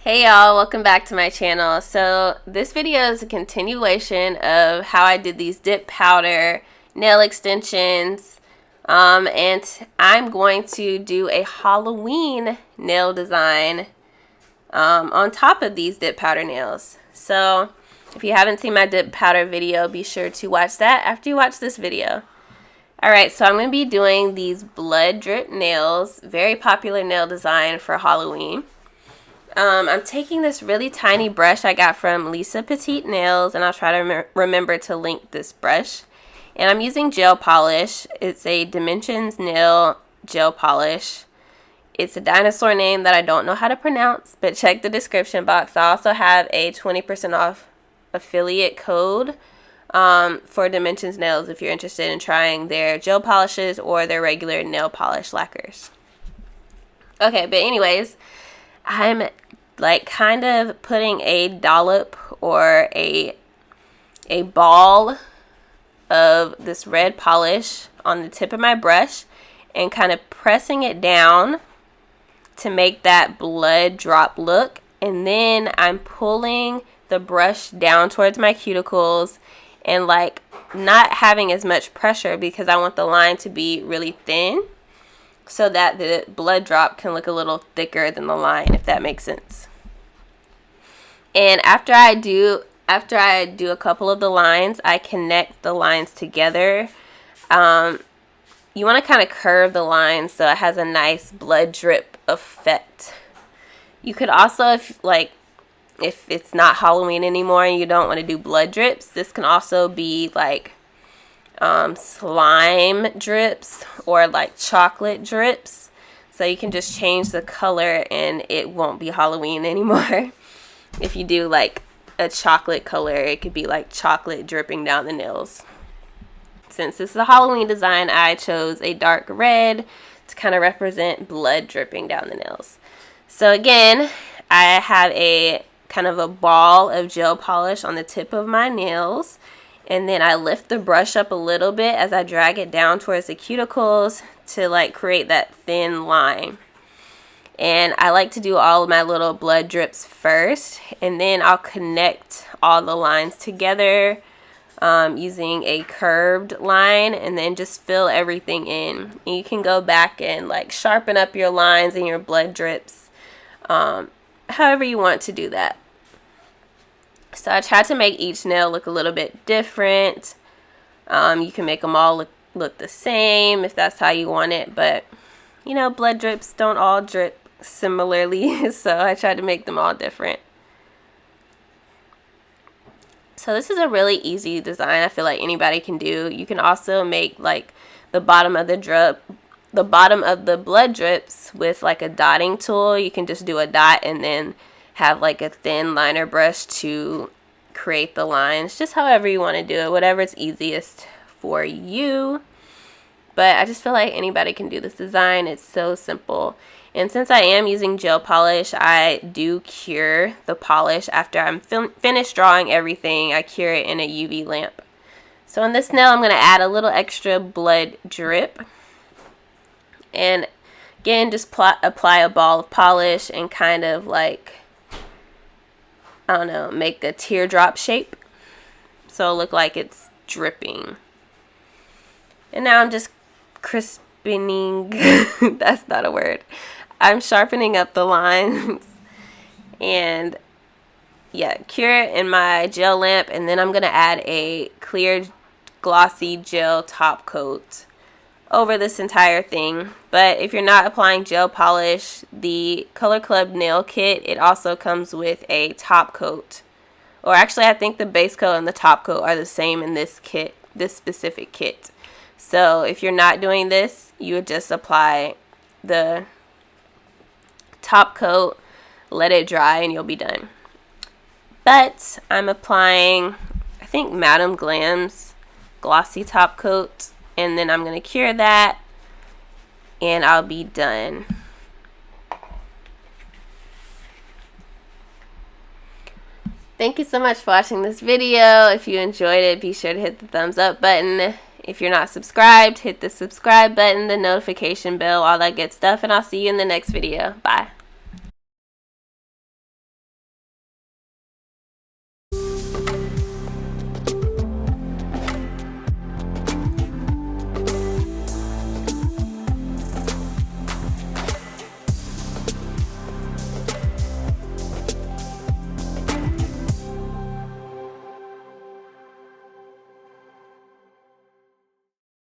Hey y'all, welcome back to my channel. So this video is a continuation of how I did these dip powder nail extensions, and I'm going to do a Halloween nail design on top of these dip powder nails. So if you haven't seen my dip powder video, be sure to watch that after you watch this video. Alright, so I'm going to be doing these blood drip nails, very popular nail design for Halloween. I'm taking this really tiny brush I got from Lisa Petite Nails, and I'll try to remember to link this brush. And I'm using gel polish. It's a Dimensions Nail gel polish. It's a dinosaur name that I don't know how to pronounce, but check the description box. I also have a 20% off affiliate code for Dimensions Nails if you're interested in trying their gel polishes or their regular nail polish lacquers. Okay, but anyways, I'm like kind of putting a dollop or a ball of this red polish on the tip of my brush and kind of pressing it down to make that blood drop look, and then I'm pulling the brush down towards my cuticles and like not having as much pressure because I want the line to be really thin, so that the blood drop can look a little thicker than the line, if that makes sense. And after I do a couple of the lines, I connect the lines together. You want to kind of curve the lines so it has a nice blood drip effect. You could also, if it's not Halloween anymore and you don't want to do blood drips, this can also be like slime drips or like chocolate drips, so you can just change the color and it won't be Halloween anymore. If you do like a chocolate color, it could be like chocolate dripping down the nails. Since this is a Halloween design, I chose a dark red to kind of represent blood dripping down the nails. So again, I have a kind of a ball of gel polish on the tip of my nails, and then I lift the brush up a little bit as I drag it down towards the cuticles to like create that thin line. And I like to do all of my little blood drips first, and then I'll connect all the lines together using a curved line, and then just fill everything in. And you can go back and like sharpen up your lines and your blood drips however you want to do that. So I tried to make each nail look a little bit different. You can make them all look the same if that's how you want it, but you know, blood drips don't all drip similarly, so I tried to make them all different. So this is a really easy design I feel like anybody can do. You can also make like the bottom of the blood drips with like a dotting tool. You can just do a dot and then have like a thin liner brush to create the lines, just however you want to do it, whatever's easiest for you. But I just feel like anybody can do this design. It's so simple. And since I am using gel polish, I do cure the polish after I'm finished drawing everything. I cure it in a UV lamp. So on this nail, I'm going to add a little extra blood drip. And again, just apply a ball of polish and kind of like, I don't know, make a teardrop shape so it'll look like it's dripping. And now I'm just crispening, that's not a word. I'm sharpening up the lines and yeah, cure it in my gel lamp, and then I'm going to add a clear glossy gel top coat over this entire thing. But if you're not applying gel polish, the Color Club nail kit, it also comes with a top coat. Or actually, I think the base coat and the top coat are the same in this kit, this specific kit. So if you're not doing this, you would just apply the top coat, let it dry, and you'll be done. But I'm applying, I think, Madame Glam's glossy top coat, and then I'm going to cure that, and I'll be done. Thank you so much for watching this video. If you enjoyed it, be sure to hit the thumbs up button. If you're not subscribed, hit the subscribe button, the notification bell, all that good stuff, and I'll see you in the next video. Bye.